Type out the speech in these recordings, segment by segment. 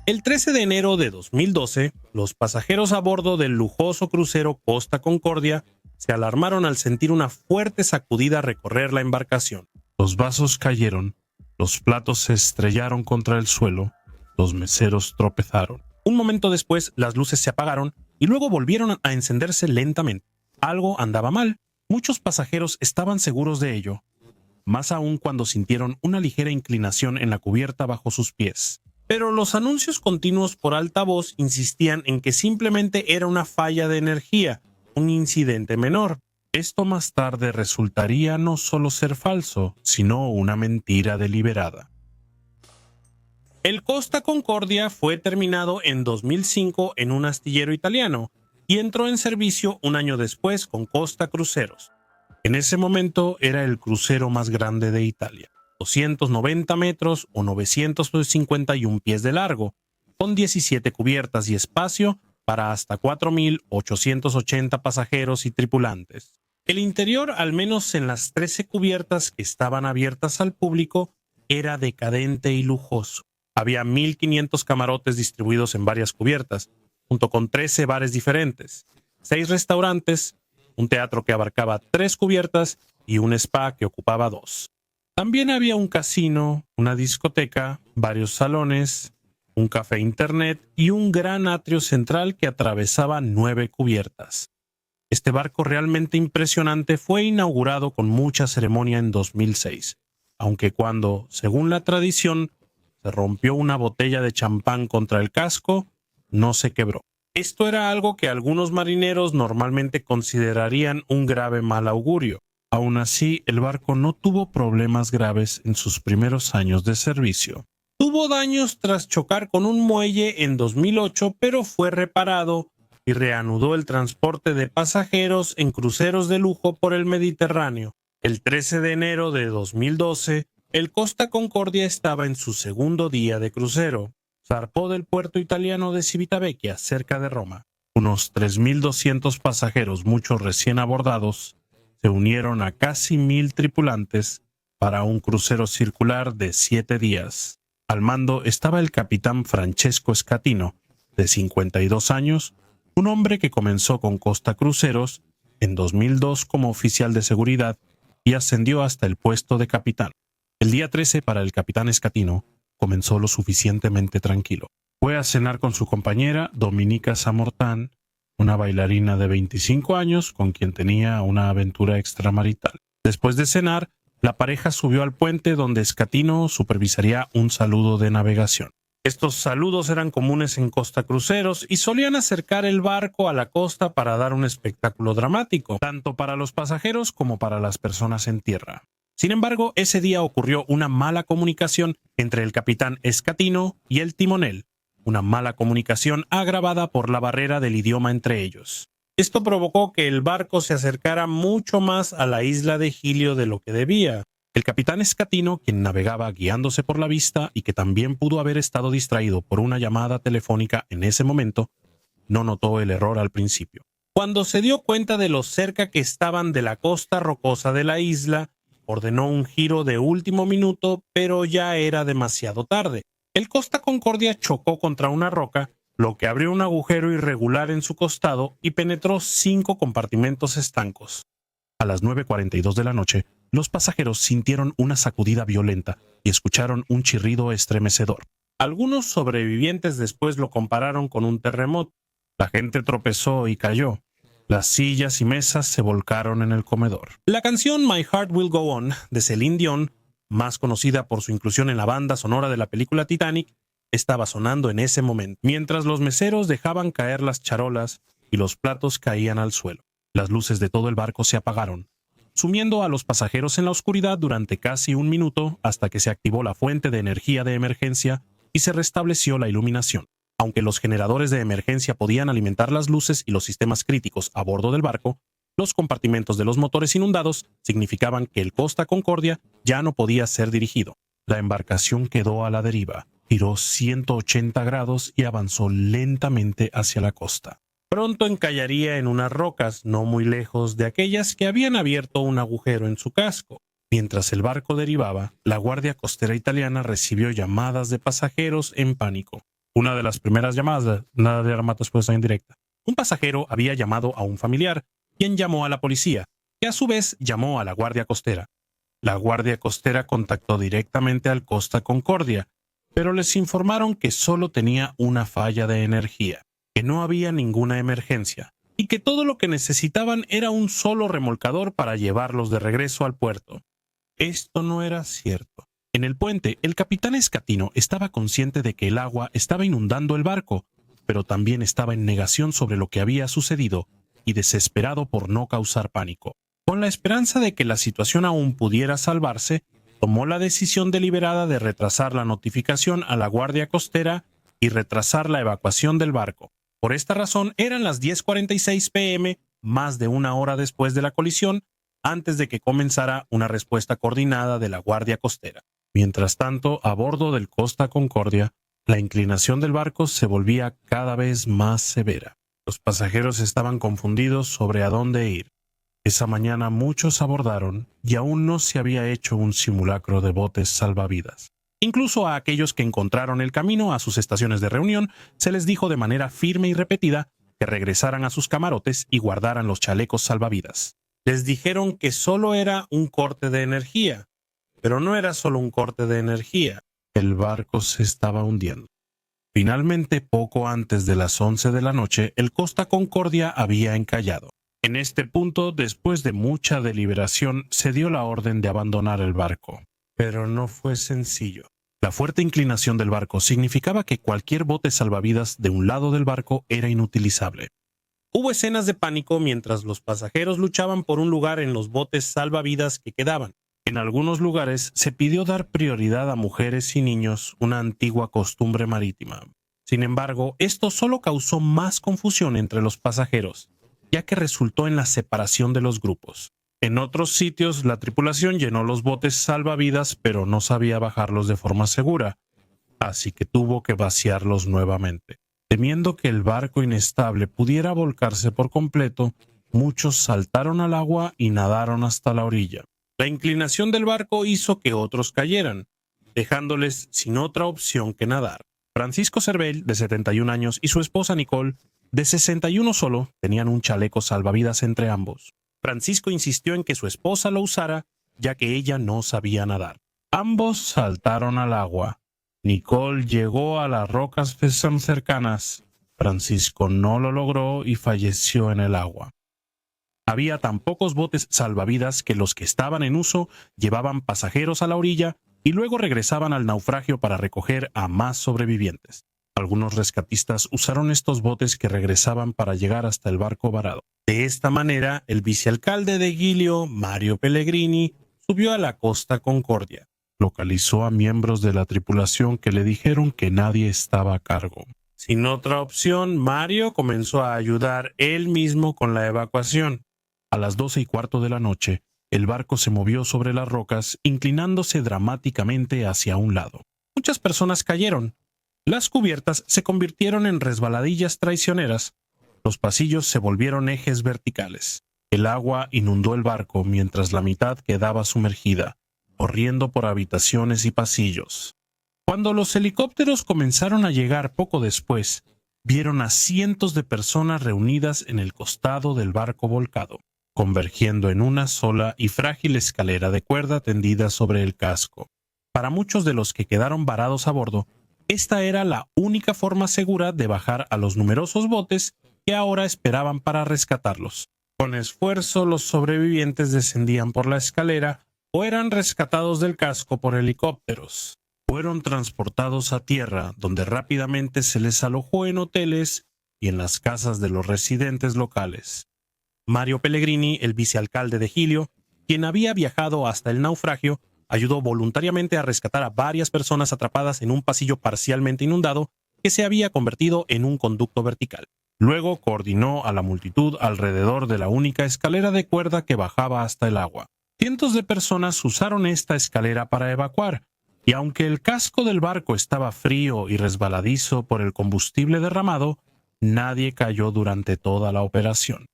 El 13 de enero de 2012, los pasajeros a bordo del lujoso crucero Costa Concordia se alarmaron al sentir una fuerte sacudida recorrer la embarcación. Los vasos cayeron, los platos se estrellaron contra el suelo, los meseros tropezaron. Un momento después, las luces se apagaron y luego volvieron a encenderse lentamente. Algo andaba mal. Muchos pasajeros estaban seguros de ello, más aún cuando sintieron una ligera inclinación en la cubierta bajo sus pies. Pero los anuncios continuos por altavoz insistían en que simplemente era una falla de energía, un incidente menor. Esto más tarde resultaría no solo ser falso, sino una mentira deliberada. El Costa Concordia fue terminado en 2005 en un astillero italiano y entró en servicio un año después con Costa Cruceros. En ese momento era el crucero más grande de Italia, 290 metros o 951 pies de largo, con 17 cubiertas y espacio para hasta 4.880 pasajeros y tripulantes. El interior, al menos en las 13 cubiertas que estaban abiertas al público, era decadente y lujoso. Había 1.500 camarotes distribuidos en varias cubiertas, junto con 13 bares diferentes, 6 restaurantes, un teatro que abarcaba 3 cubiertas y un spa que ocupaba 2. También había un casino, una discoteca, varios salones, un café internet y un gran atrio central que atravesaba 9 cubiertas. Este barco realmente impresionante fue inaugurado con mucha ceremonia en 2006, aunque cuando, según la tradición, se rompió una botella de champán contra el casco, no se quebró. Esto era algo que algunos marineros normalmente considerarían un grave mal augurio. Aún así, el barco no tuvo problemas graves en sus primeros años de servicio. Tuvo daños tras chocar con un muelle en 2008, pero fue reparado y reanudó el transporte de pasajeros en cruceros de lujo por el Mediterráneo. El 13 de enero de 2012, el Costa Concordia estaba en su segundo día de crucero. Zarpó del puerto italiano de Civitavecchia, cerca de Roma. Unos 3.200 pasajeros, muchos recién abordados, se unieron a casi 1.000 tripulantes para un crucero circular de 7 días. Al mando estaba el capitán Francesco Scatino, de 52 años, un hombre que comenzó con Costa Cruceros en 2002 como oficial de seguridad y ascendió hasta el puesto de capitán. El día 13 para el capitán Scatino comenzó lo suficientemente tranquilo. Fue a cenar con su compañera Dominica Samortán, una bailarina de 25 años con quien tenía una aventura extramarital. Después de cenar, la pareja subió al puente donde Scatino supervisaría un saludo de navegación. Estos saludos eran comunes en Costa Cruceros y solían acercar el barco a la costa para dar un espectáculo dramático, tanto para los pasajeros como para las personas en tierra. Sin embargo, ese día ocurrió una mala comunicación entre el capitán Scatino y el timonel, una mala comunicación agravada por la barrera del idioma entre ellos. Esto provocó que el barco se acercara mucho más a la isla de Gilio de lo que debía. El capitán Scatino, quien navegaba guiándose por la vista y que también pudo haber estado distraído por una llamada telefónica en ese momento, no notó el error al principio. Cuando se dio cuenta de lo cerca que estaban de la costa rocosa de la isla, ordenó un giro de último minuto, pero ya era demasiado tarde. El Costa Concordia chocó contra una roca, lo que abrió un agujero irregular en su costado y penetró 5 compartimentos estancos. A las 9:42 de la noche, los pasajeros sintieron una sacudida violenta y escucharon un chirrido estremecedor. Algunos sobrevivientes después lo compararon con un terremoto. La gente tropezó y cayó. Las sillas y mesas se volcaron en el comedor. La canción My Heart Will Go On de Celine Dion, más conocida por su inclusión en la banda sonora de la película Titanic, estaba sonando en ese momento, mientras los meseros dejaban caer las charolas y los platos caían al suelo. Las luces de todo el barco se apagaron, sumiendo a los pasajeros en la oscuridad durante casi un minuto hasta que se activó la fuente de energía de emergencia y se restableció la iluminación. Aunque los generadores de emergencia podían alimentar las luces y los sistemas críticos a bordo del barco, los compartimentos de los motores inundados significaban que el Costa Concordia ya no podía ser dirigido. La embarcación quedó a la deriva, giró 180 grados y avanzó lentamente hacia la costa. Pronto encallaría en unas rocas no muy lejos de aquellas que habían abierto un agujero en su casco. Mientras el barco derivaba, la Guardia Costera italiana recibió llamadas de pasajeros en pánico. Una de las primeras llamadas, nada de arma respuesta indirecta. Un pasajero había llamado a un familiar, quien llamó a la policía, que a su vez llamó a la Guardia Costera. La Guardia Costera contactó directamente al Costa Concordia, pero les informaron que solo tenía una falla de energía, que no había ninguna emergencia, y que todo lo que necesitaban era un solo remolcador para llevarlos de regreso al puerto. Esto no era cierto. En el puente, el capitán Escatino estaba consciente de que el agua estaba inundando el barco, pero también estaba en negación sobre lo que había sucedido y desesperado por no causar pánico. Con la esperanza de que la situación aún pudiera salvarse, tomó la decisión deliberada de retrasar la notificación a la Guardia Costera y retrasar la evacuación del barco. Por esta razón, eran las 10:46 p.m., más de una hora después de la colisión, antes de que comenzara una respuesta coordinada de la Guardia Costera. Mientras tanto, a bordo del Costa Concordia, la inclinación del barco se volvía cada vez más severa. Los pasajeros estaban confundidos sobre a dónde ir. Esa mañana muchos abordaron y aún no se había hecho un simulacro de botes salvavidas. Incluso a aquellos que encontraron el camino a sus estaciones de reunión, se les dijo de manera firme y repetida que regresaran a sus camarotes y guardaran los chalecos salvavidas. Les dijeron que solo era un corte de energía, pero no era solo un corte de energía. El barco se estaba hundiendo. Finalmente, poco antes de las 11 de la noche, el Costa Concordia había encallado. En este punto, después de mucha deliberación, se dio la orden de abandonar el barco. Pero no fue sencillo. La fuerte inclinación del barco significaba que cualquier bote salvavidas de un lado del barco era inutilizable. Hubo escenas de pánico mientras los pasajeros luchaban por un lugar en los botes salvavidas que quedaban. En algunos lugares se pidió dar prioridad a mujeres y niños, una antigua costumbre marítima. Sin embargo, esto solo causó más confusión entre los pasajeros, ya que resultó en la separación de los grupos. En otros sitios, la tripulación llenó los botes salvavidas, pero no sabía bajarlos de forma segura, así que tuvo que vaciarlos nuevamente. Temiendo que el barco inestable pudiera volcarse por completo, muchos saltaron al agua y nadaron hasta la orilla. La inclinación del barco hizo que otros cayeran, dejándoles sin otra opción que nadar. Francisco Cervell, de 71 años, y su esposa Nicole, de 61 solo, tenían un chaleco salvavidas entre ambos. Francisco insistió en que su esposa lo usara, ya que ella no sabía nadar. Ambos saltaron al agua. Nicole llegó a las rocas cercanas. Francisco no lo logró y falleció en el agua. Había tan pocos botes salvavidas que los que estaban en uso llevaban pasajeros a la orilla y luego regresaban al naufragio para recoger a más sobrevivientes. Algunos rescatistas usaron estos botes que regresaban para llegar hasta el barco varado. De esta manera, el vicealcalde de Giglio, Mario Pellegrini, subió a la Costa Concordia. Localizó a miembros de la tripulación que le dijeron que nadie estaba a cargo. Sin otra opción, Mario comenzó a ayudar él mismo con la evacuación. A las 12:15 de la noche, el barco se movió sobre las rocas, inclinándose dramáticamente hacia un lado. Muchas personas cayeron. Las cubiertas se convirtieron en resbaladillas traicioneras. Los pasillos se volvieron ejes verticales. El agua inundó el barco mientras la mitad quedaba sumergida, corriendo por habitaciones y pasillos. Cuando los helicópteros comenzaron a llegar poco después, vieron a cientos de personas reunidas en el costado del barco volcado, convergiendo en una sola y frágil escalera de cuerda tendida sobre el casco. Para muchos de los que quedaron varados a bordo, esta era la única forma segura de bajar a los numerosos botes que ahora esperaban para rescatarlos. Con esfuerzo, los sobrevivientes descendían por la escalera o eran rescatados del casco por helicópteros. Fueron transportados a tierra, donde rápidamente se les alojó en hoteles y en las casas de los residentes locales. Mario Pellegrini, el vicealcalde de Giglio, quien había viajado hasta el naufragio, ayudó voluntariamente a rescatar a varias personas atrapadas en un pasillo parcialmente inundado que se había convertido en un conducto vertical. Luego coordinó a la multitud alrededor de la única escalera de cuerda que bajaba hasta el agua. Cientos de personas usaron esta escalera para evacuar, y aunque el casco del barco estaba frío y resbaladizo por el combustible derramado, nadie cayó durante toda la operación.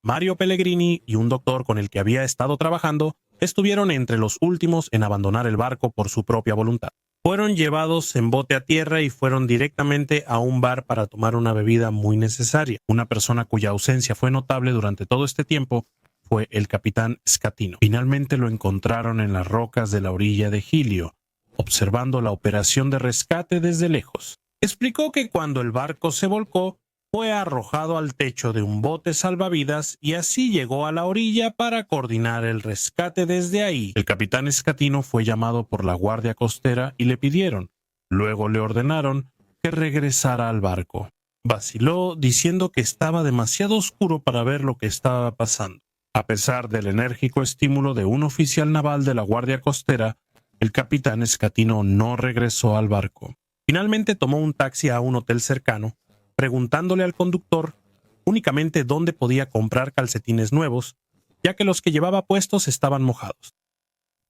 Mario Pellegrini y un doctor con el que había estado trabajando estuvieron entre los últimos en abandonar el barco por su propia voluntad. Fueron llevados en bote a tierra y fueron directamente a un bar para tomar una bebida muy necesaria. Una persona cuya ausencia fue notable durante todo este tiempo fue el capitán Scatino. Finalmente lo encontraron en las rocas de la orilla de Gilio, observando la operación de rescate desde lejos. Explicó que cuando el barco se volcó, fue arrojado al techo de un bote salvavidas y así llegó a la orilla para coordinar el rescate desde ahí. El capitán Scatino fue llamado por la guardia costera y le pidieron, luego le ordenaron que regresara al barco. Vaciló diciendo que estaba demasiado oscuro para ver lo que estaba pasando. A pesar del enérgico estímulo de un oficial naval de la guardia costera, el capitán Scatino no regresó al barco. Finalmente tomó un taxi a un hotel cercano, preguntándole al conductor únicamente dónde podía comprar calcetines nuevos, ya que los que llevaba puestos estaban mojados.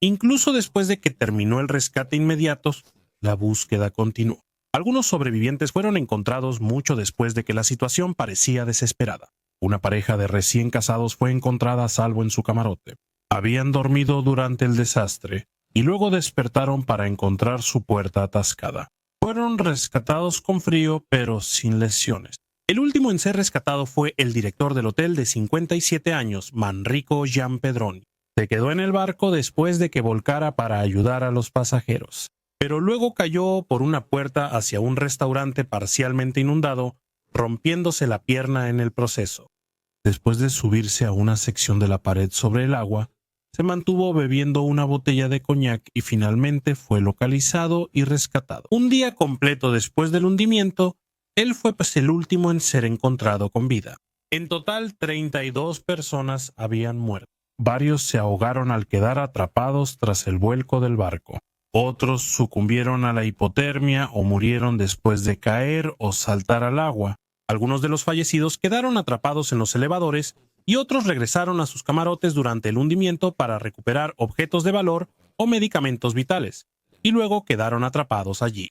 Incluso después de que terminó el rescate inmediato, la búsqueda continuó. Algunos sobrevivientes fueron encontrados mucho después de que la situación parecía desesperada. Una pareja de recién casados fue encontrada a salvo en su camarote. Habían dormido durante el desastre y luego despertaron para encontrar su puerta atascada. Fueron rescatados con frío, pero sin lesiones. El último en ser rescatado fue el director del hotel de 57 años, Manrico Giampedroni. Se quedó en el barco después de que volcara para ayudar a los pasajeros, pero luego cayó por una puerta hacia un restaurante parcialmente inundado, rompiéndose la pierna en el proceso. Después de subirse a una sección de la pared sobre el agua, se mantuvo bebiendo una botella de coñac y finalmente fue localizado y rescatado. Un día completo después del hundimiento, él fue el último en ser encontrado con vida. En total, 32 personas habían muerto. Varios se ahogaron al quedar atrapados tras el vuelco del barco. Otros sucumbieron a la hipotermia o murieron después de caer o saltar al agua. Algunos de los fallecidos quedaron atrapados en los elevadores y otros regresaron a sus camarotes durante el hundimiento para recuperar objetos de valor o medicamentos vitales, y luego quedaron atrapados allí.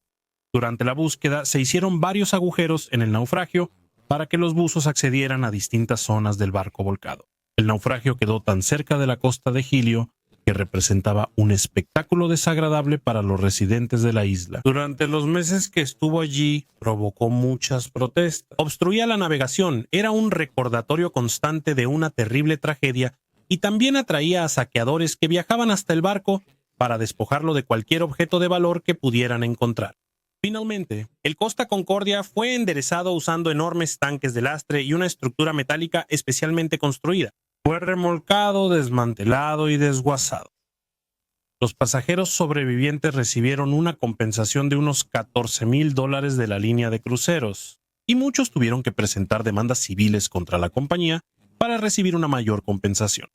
Durante la búsqueda se hicieron varios agujeros en el naufragio para que los buzos accedieran a distintas zonas del barco volcado. El naufragio quedó tan cerca de la costa de Gilio que representaba un espectáculo desagradable para los residentes de la isla. Durante los meses que estuvo allí, provocó muchas protestas. Obstruía la navegación, era un recordatorio constante de una terrible tragedia y también atraía a saqueadores que viajaban hasta el barco para despojarlo de cualquier objeto de valor que pudieran encontrar. Finalmente, el Costa Concordia fue enderezado usando enormes tanques de lastre y una estructura metálica especialmente construida. Fue remolcado, desmantelado y desguazado. Los pasajeros sobrevivientes recibieron una compensación de unos $14,000 de la línea de cruceros, y muchos tuvieron que presentar demandas civiles contra la compañía para recibir una mayor compensación.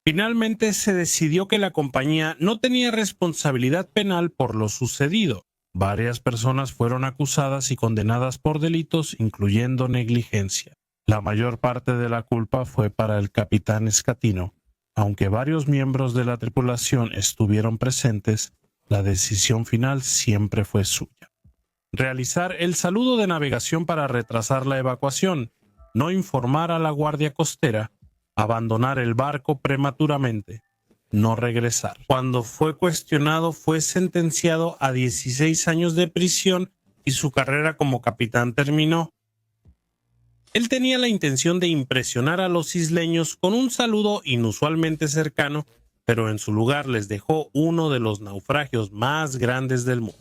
Finalmente se decidió que la compañía no tenía responsabilidad penal por lo sucedido. Varias personas fueron acusadas y condenadas por delitos, incluyendo negligencia. La mayor parte de la culpa fue para el capitán Scatino. Aunque varios miembros de la tripulación estuvieron presentes, la decisión final siempre fue suya. Realizar el saludo de navegación para retrasar la evacuación, no informar a la guardia costera, abandonar el barco prematuramente, no regresar. Cuando fue cuestionado, fue sentenciado a 16 años de prisión y su carrera como capitán terminó. Él tenía la intención de impresionar a los isleños con un saludo inusualmente cercano, pero en su lugar les dejó uno de los naufragios más grandes del mundo.